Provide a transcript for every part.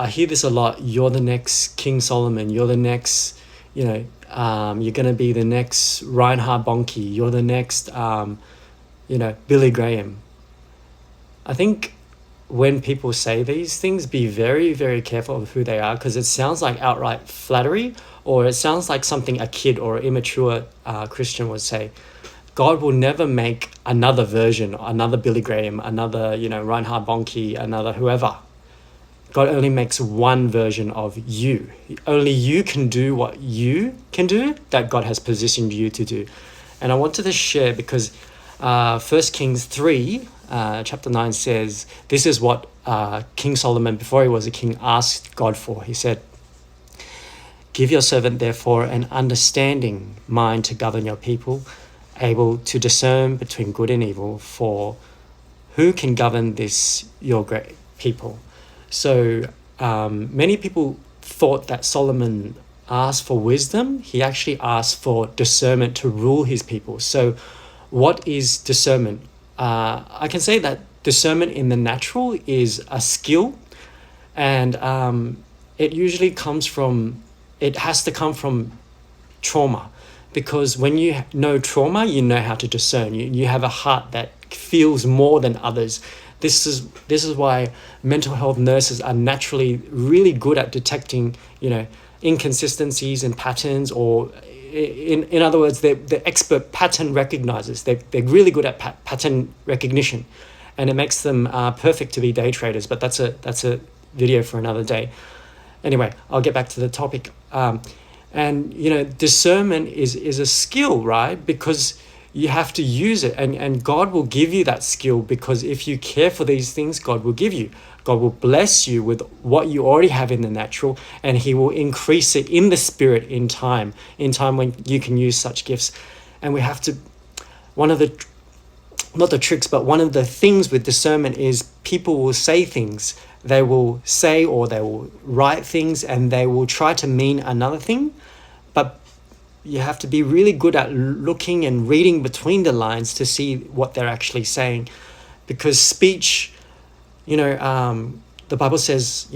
I hear this a lot. You're the next King Solomon. You're the next, you're going to be the next Reinhard Bonnke. You're the next, Billy Graham. I think when people say these things, be very, very careful of who they are, because it sounds like outright flattery, or it sounds like something a kid or an immature Christian would say. God will never make another version, another Billy Graham, another, Reinhard Bonnke, another whoever. God only makes one version of you. Only you can do what you can do, that God has positioned you to do. And I wanted to share because 1 Kings 3, chapter 9 says, this is what King Solomon, before he was a king, asked God for. He said, "Give your servant, therefore, an understanding mind to govern your people, able to discern between good and evil, for who can govern this, your great people?" So many people thought that Solomon asked for wisdom. He actually asked for discernment to rule his people. So what is discernment? I can say that discernment in the natural is a skill, and it usually has to come from trauma, because when you know trauma, you know how to discern. You have a heart that feels more than others. This is why mental health nurses are naturally really good at detecting, inconsistencies and patterns, or in other words, they're expert pattern recognizers. They're really good at pattern recognition, and it makes them perfect to be day traders. But that's a video for another day. Anyway, I'll get back to the topic. And discernment is a skill, right? Because you have to use it, and God will give you that skill, because if you care for these things, God will give you. God will bless you with what you already have in the natural, and he will increase it in the spirit in time when you can use such gifts. And we have to, one of the things with discernment is people will say things. They will say, or they will write things, and they will try to mean another thing. But you have to be really good at looking and reading between the lines to see what they're actually saying, because speech, the Bible says,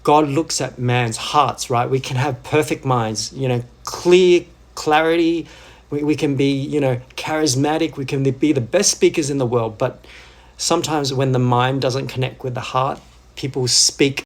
God looks at man's hearts, right? We can have perfect minds, clarity. We can be, charismatic. We can be the best speakers in the world. But sometimes when the mind doesn't connect with the heart, people speak